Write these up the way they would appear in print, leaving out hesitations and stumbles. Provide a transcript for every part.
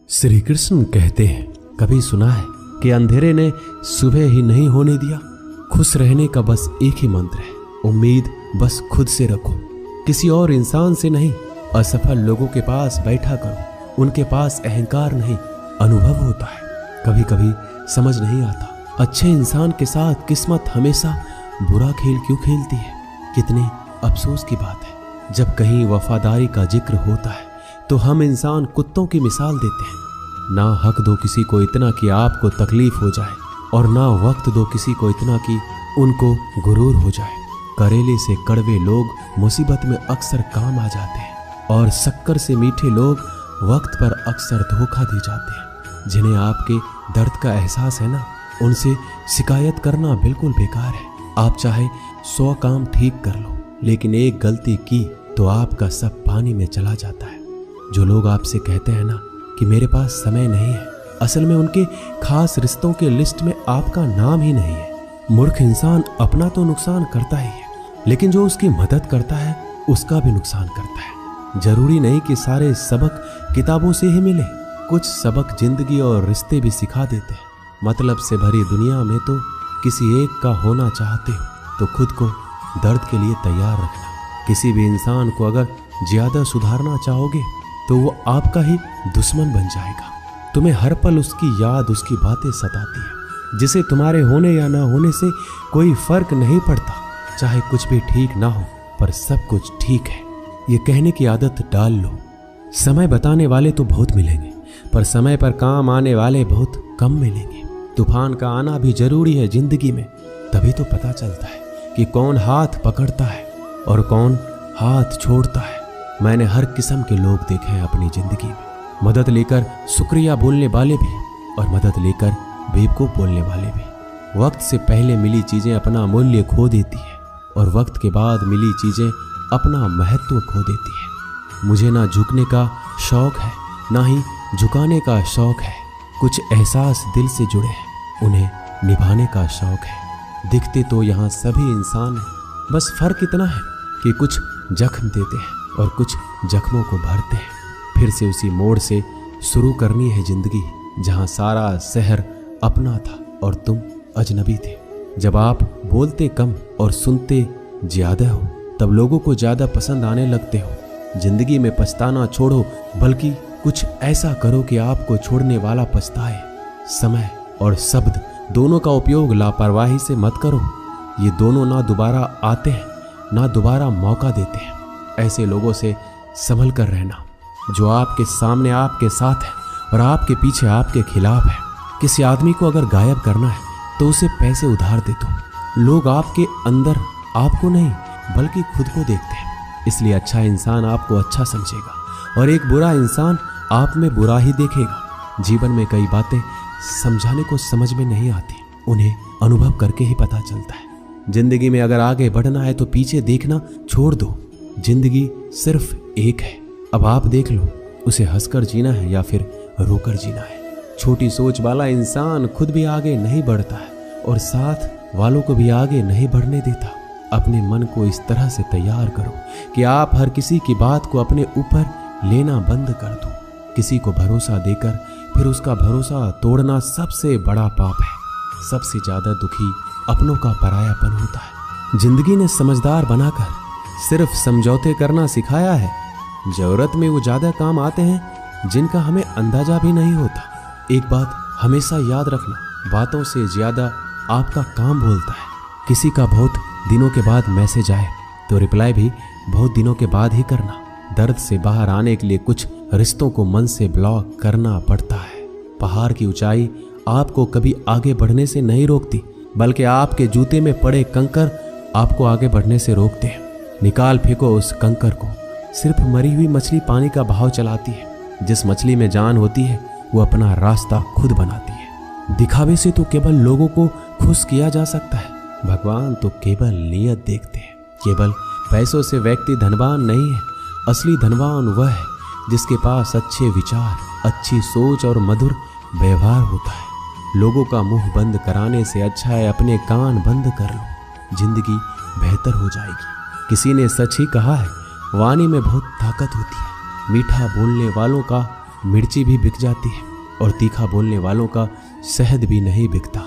श्री कृष्ण कहते हैं, कभी सुना है कि अंधेरे ने सुबह ही नहीं होने दिया। खुश रहने का बस एक ही मंत्र है, उम्मीद बस खुद से रखो, किसी और इंसान से नहीं। असफल लोगों के पास बैठा करो, उनके पास अहंकार नहीं, अनुभव होता है। कभी कभी समझ नहीं आता, अच्छे इंसान के साथ किस्मत हमेशा बुरा खेल क्यों खेलती है। कितने अफसोस की बात है, जब कहीं वफादारी का जिक्र होता है तो हम इंसान कुत्तों की मिसाल देते हैं। ना हक दो किसी को इतना कि आपको तकलीफ हो जाए, और ना वक्त दो किसी को इतना कि उनको गुरूर हो जाए। करेले से कड़वे लोग मुसीबत में अक्सर काम आ जाते हैं, और शक्कर से मीठे लोग वक्त पर अक्सर धोखा दे जाते हैं। जिन्हें आपके दर्द का एहसास है ना, उनसे शिकायत करना बिल्कुल बेकार है। आप चाहे 100 काम ठीक कर लो, लेकिन एक गलती की तो आपका सब पानी में चला जाता है। जो लोग आपसे कहते हैं ना कि मेरे पास समय नहीं है, असल में उनके खास रिश्तों के लिस्ट में आपका नाम ही नहीं है। मूर्ख इंसान अपना तो नुकसान करता ही है, लेकिन जो उसकी मदद करता है उसका भी नुकसान करता है। जरूरी नहीं कि सारे सबक किताबों से ही मिले, कुछ सबक जिंदगी और रिश्ते भी सिखा देते हैं। मतलब से भरी दुनिया में तो किसी एक का होना चाहते हो तो खुद को दर्द के लिए तैयार रखना। किसी भी इंसान को अगर ज्यादा सुधारना चाहोगे तो वो आपका ही दुश्मन बन जाएगा। तुम्हें हर पल उसकी याद, उसकी बातें सताती है, जिसे तुम्हारे होने या ना होने से कोई फर्क नहीं पड़ता। चाहे कुछ भी ठीक ना हो, पर सब कुछ ठीक है, ये कहने की आदत डाल लो। समय बताने वाले तो बहुत मिलेंगे, पर समय पर काम आने वाले बहुत कम मिलेंगे। तूफान का आना भी जरूरी है जिंदगी में, तभी तो पता चलता है कि कौन हाथ पकड़ता है और कौन हाथ छोड़ता है। मैंने हर किस्म के लोग देखे हैं अपनी जिंदगी में, मदद लेकर शुक्रिया बोलने वाले भी और मदद लेकर बेवकूफ बोलने वाले भी। वक्त से पहले मिली चीजें अपना मूल्य खो देती है, और वक्त के बाद मिली चीजें अपना महत्व खो देती है। मुझे ना झुकने का शौक है, ना ही झुकाने का शौक है। कुछ एहसास दिल से जुड़े हैं, उन्हें निभाने का शौक है। दिखते तो यहाँ सभी इंसान हैं, बस फर्क इतना है कि कुछ जख्म देते हैं और कुछ जख्मों को भरते हैं। फिर से उसी मोड़ से शुरू करनी है जिंदगी, जहां सारा शहर अपना था और तुम अजनबी थे। जब आप बोलते कम और सुनते ज्यादा हो, तब लोगों को ज्यादा पसंद आने लगते हो। जिंदगी में पछताना छोड़ो, बल्कि कुछ ऐसा करो कि आपको छोड़ने वाला पछताए। समय और शब्द दोनों का उपयोग लापरवाही से मत करो। ये दोनों ना दोबारा आते हैं, ना दोबारा मौका देते हैं। ऐसे लोगों से संभल कर रहना, जो आपके सामने आपके साथ है और आपके पीछे आपके खिलाफ है। किसी आदमी को अगर गायब करना है तो उसे पैसे उधार दे दो। लोग आपके अंदर आपको नहीं बल्कि खुद को देखते हैं, इसलिए अच्छा इंसान आपको अच्छा समझेगा और एक बुरा इंसान आप में बुरा ही देखेगा। जीवन में कई बातें समझाने को समझ में नहीं आती, उन्हें अनुभव करके ही पता चलता है। जिंदगी में अगर आगे बढ़ना है तो पीछे देखना छोड़ दो। जिंदगी सिर्फ एक है, अब आप देख लो उसे हंसकर जीना है या फिर रोकर जीना है। छोटी सोच वाला इंसान खुद भी आगे नहीं बढ़ता है और साथ वालों को भी आगे नहीं बढ़ने देता। अपने मन को इस तरह से तैयार करो कि आप हर किसी की बात को अपने ऊपर लेना बंद कर दो। किसी को भरोसा देकर फिर उसका भरोसा तोड़ना सबसे बड़ा पाप है। सबसे ज्यादा दुखी अपनों का परायापन होता है। जिंदगी ने समझदार बनाकर सिर्फ समझौते करना सिखाया है। जरूरत में वो ज्यादा काम आते हैं जिनका हमें अंदाजा भी नहीं होता। एक बात हमेशा याद रखना, बातों से ज्यादा आपका काम बोलता है। किसी का बहुत दिनों के बाद मैसेज आए तो रिप्लाई भी बहुत दिनों के बाद ही करना। दर्द से बाहर आने के लिए कुछ रिश्तों को मन से ब्लॉक करना पड़ता है। पहाड़ की ऊंचाई आपको कभी आगे बढ़ने से नहीं रोकती, बल्कि आपके जूते में पड़े कंकर आपको आगे बढ़ने से रोकते हैं। निकाल फेंको उस कंकर को। सिर्फ मरी हुई मछली पानी का बहाव चलाती है। जिस मछली में जान होती है वो अपना रास्ता खुद बनाती है। दिखावे से तो केवल लोगों को खुश किया जा सकता है, भगवान तो केवल नियत देखते हैं। केवल पैसों से व्यक्ति धनवान नहीं है, असली धनवान वह है जिसके पास अच्छे विचार, अच्छी सोच और मधुर व्यवहार होता है। लोगों का मुंह बंद कराने से अच्छा है अपने कान बंद कर लो, जिंदगी बेहतर हो जाएगी। किसी ने सच ही कहा है, वाणी में बहुत ताकत होती है। मीठा बोलने वालों का मिर्ची भी बिक जाती है और तीखा बोलने वालों का शहद भी नहीं बिकता।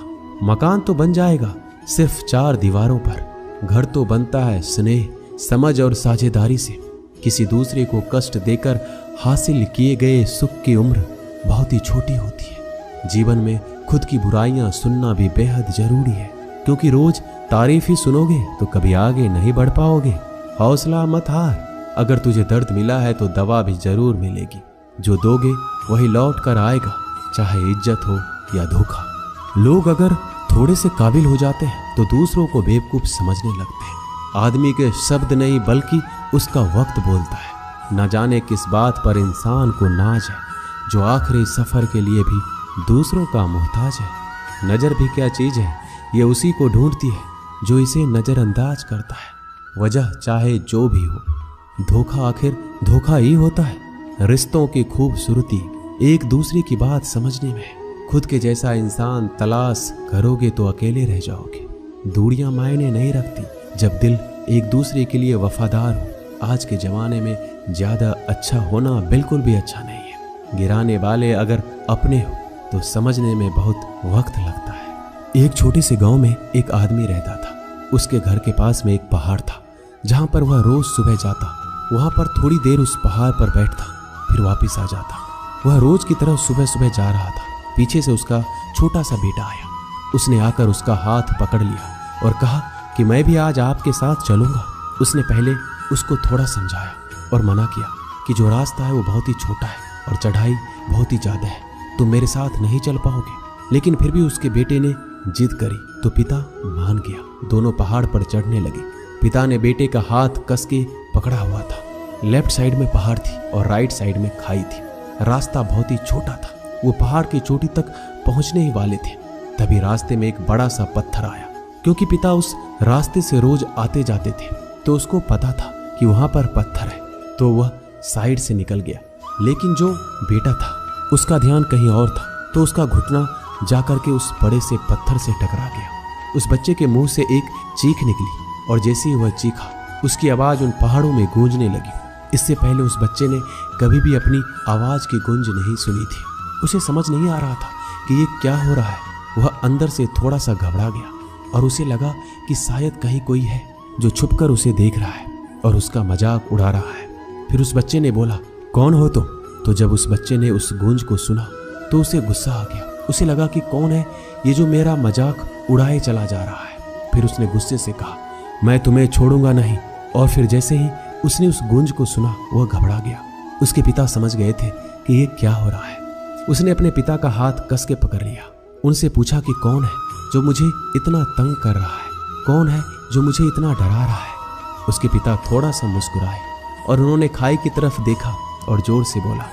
मकान तो बन जाएगा सिर्फ 4 दीवारों पर। घर तो बनता है स्नेह, समझ और साझेदारी से। किसी दूसरे को कष्ट देकर हासिल किए गए सुख की उम्र बहुत ही छोटी होती है। जीवन में खुद की बुराइयां सुनना भी बेहद जरूरी है, क्योंकि रोज तारीफ ही सुनोगे तो कभी आगे नहीं बढ़ पाओगे। हौसला मत हार। अगर तुझे दर्द मिला है तो दवा भी जरूर मिलेगी। जो दोगे वही लौट कर आएगा, चाहे इज्जत हो या धोखा। लोग अगर थोड़े से काबिल हो जाते हैं तो दूसरों को बेवकूफ समझने लगते हैं। आदमी के शब्द नहीं बल्कि उसका वक्त बोलता है। न जाने किस बात पर इंसान को नाज है, जो आखिरी सफर के लिए भी दूसरों का मोहताज है। नजर भी क्या चीज है, ये उसी को ढूंढती है जो इसे नजरअंदाज करता है। वजह चाहे जो भी हो, धोखा आखिर धोखा ही होता है। रिश्तों की खूबसूरती एक दूसरे की बात समझने में। खुद के जैसा इंसान तलाश करोगे तो अकेले रह जाओगे। दूरियां मायने नहीं रखती जब दिल एक दूसरे के लिए वफादार हो। आज के जमाने में ज्यादा अच्छा होना बिल्कुल भी अच्छा नहीं है। गिराने वाले अगर अपने हो तो समझने में बहुत वक्त लगता है। एक छोटे से गांव में एक आदमी रहता था। उसके घर के पास में एक पहाड़ था जहां पर वह रोज सुबह जाता। वहां पर थोड़ी देर उस पहाड़ पर बैठता, फिर वापस आ जाता। वह रोज की तरह सुबह सुबह जा रहा था। पीछे से उसका छोटा सा बेटा आया। उसने आकर उसका हाथ पकड़ लिया और कहा कि मैं भी आज आपके साथ चलूंगा। उसने पहले उसको थोड़ा समझाया और मना किया कि जो रास्ता है वो बहुत ही छोटा है और चढ़ाई बहुत ही ज्यादा है, तुम मेरे साथ नहीं चल पाओगे। लेकिन फिर भी उसके बेटे ने जिद करी तो पिता मान गया। दोनों पहाड़ पर चढ़ने लगे। पिता ने बेटे का हाथ कस के पकड़ा हुआ था। लेफ्ट साइड में पहाड़ थी और राइट साइड में खाई थी। रास्ता बहुत ही छोटा था। वो पहाड़ की चोटी तक पहुंचने ही वाले थे, तभी रास्ते में एक बड़ा सा पत्थर आया। क्योंकि पिता उस रास्ते से रोज आते जाते थे तो उसको पता था कि वहां पर पत्थर है, तो वह साइड से निकल गया। लेकिन जो बेटा था उसका ध्यान कहीं और था, तो उसका घुटना जाकर के उस बड़े से पत्थर से टकरा गया। उस बच्चे के मुंह से एक चीख निकली और जैसे ही वह चीखा उसकी आवाज उन पहाड़ों में गूंजने लगी। इससे पहले उस बच्चे ने कभी भी अपनी आवाज की गूंज नहीं सुनी थी। उसे समझ नहीं आ रहा था कि ये क्या हो रहा है। वह अंदर से थोड़ा सा घबरा गया और उसे लगा कि शायद कहीं कोई है जो छुपकर उसे देख रहा है और उसका मजाक उड़ा रहा है। फिर उस बच्चे ने बोला, कौन हो तुम? तो जब उस बच्चे ने उस गूंज को सुना तो उसे गुस्सा आ गया। उसे लगा कि कौन है ये जो मेरा मजाक उड़ाए चला जा रहा है। फिर उसने गुस्से से कहा, मैं तुम्हें छोड़ूंगा नहीं। और फिर जैसे ही उसने उस गूंज को सुना वह घबरा गया। उसके पिता समझ गए थे कि ये क्या हो रहा है। उसने अपने पिता का हाथ कस के पकड़ लिया। उनसे पूछा कि कौन है जो मुझे इतना तंग कर रहा है, कौन है जो मुझे इतना डरा रहा है। उसके पिता थोड़ा सा मुस्कुराए और उन्होंने खाई की तरफ देखा और जोर से बोला,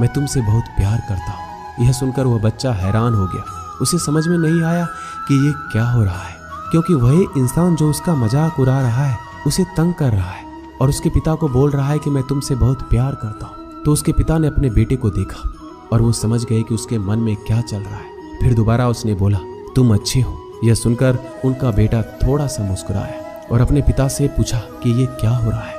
मैं तुमसे बहुत प्यार करता हूँ। यह सुनकर वह बच्चा हैरान हो गया। उसे समझ में नहीं आया कि ये क्या हो रहा है, क्योंकि वही इंसान जो उसका मजाक उड़ा रहा है उसे तंग कर रहा है और उसके पिता को बोल रहा है कि मैं तुमसे बहुत प्यार करता हूँ। तो उसके पिता ने अपने बेटे को देखा और वो समझ गए कि उसके मन में क्या चल रहा है। फिर दोबारा उसने बोला, तुम अच्छे हो। यह सुनकर उनका बेटा थोड़ा सा मुस्कुराया और अपने पिता से पूछा कि ये क्या हो रहा है।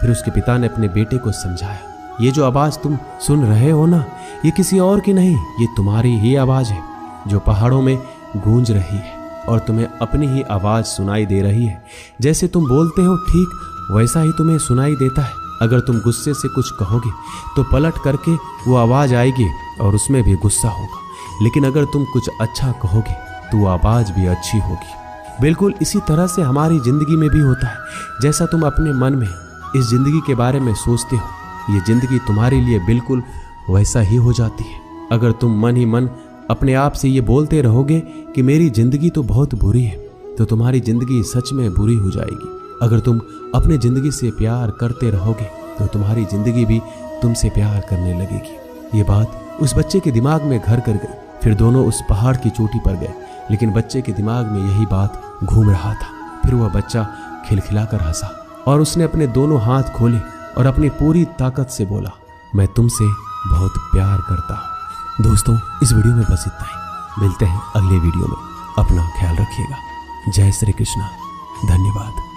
फिर उसके पिता ने अपने बेटे को समझाया, ये जो आवाज तुम सुन रहे हो ना, ये किसी और की नहीं, ये तुम्हारी ही आवाज है जो पहाड़ों में गूंज रही है और तुम्हें अपनी ही आवाज सुनाई दे रही है। जैसे तुम बोलते हो ठीक वैसा ही तुम्हें सुनाई देता है। अगर तुम गुस्से से कुछ कहोगे तो पलट करके वो आवाज आएगी और उसमें भी गुस्सा होगा, लेकिन अगर तुम कुछ अच्छा कहोगे तो वो आवाज भी अच्छी होगी। बिल्कुल इसी तरह से हमारी जिंदगी में भी होता है। जैसा तुम अपने मन में इस जिंदगी के बारे में सोचते हो, ये जिंदगी तुम्हारे लिए बिल्कुल वैसा ही हो जाती है। अगर तुम मन ही मन अपने आप से ये बोलते रहोगे कि मेरी जिंदगी तो बहुत बुरी है, तो तुम्हारी जिंदगी सच में बुरी हो जाएगी। अगर तुम अपने जिंदगी से प्यार करते रहोगे तो तुम्हारी जिंदगी भी तुमसे प्यार करने लगेगी। ये बात उस बच्चे के दिमाग में घर कर गई। फिर दोनों उस पहाड़ की चोटी पर गए, लेकिन बच्चे के दिमाग में यही बात घूम रहा था। फिर वह बच्चा खिलखिलाकर हंसा और उसने अपने दोनों हाथ खोले और अपनी पूरी ताकत से बोला, मैं तुमसे बहुत प्यार करता हूँ। दोस्तों, इस वीडियो में बस इतना ही। मिलते हैं अगले वीडियो में। अपना ख्याल रखिएगा। जय श्री कृष्णा। धन्यवाद।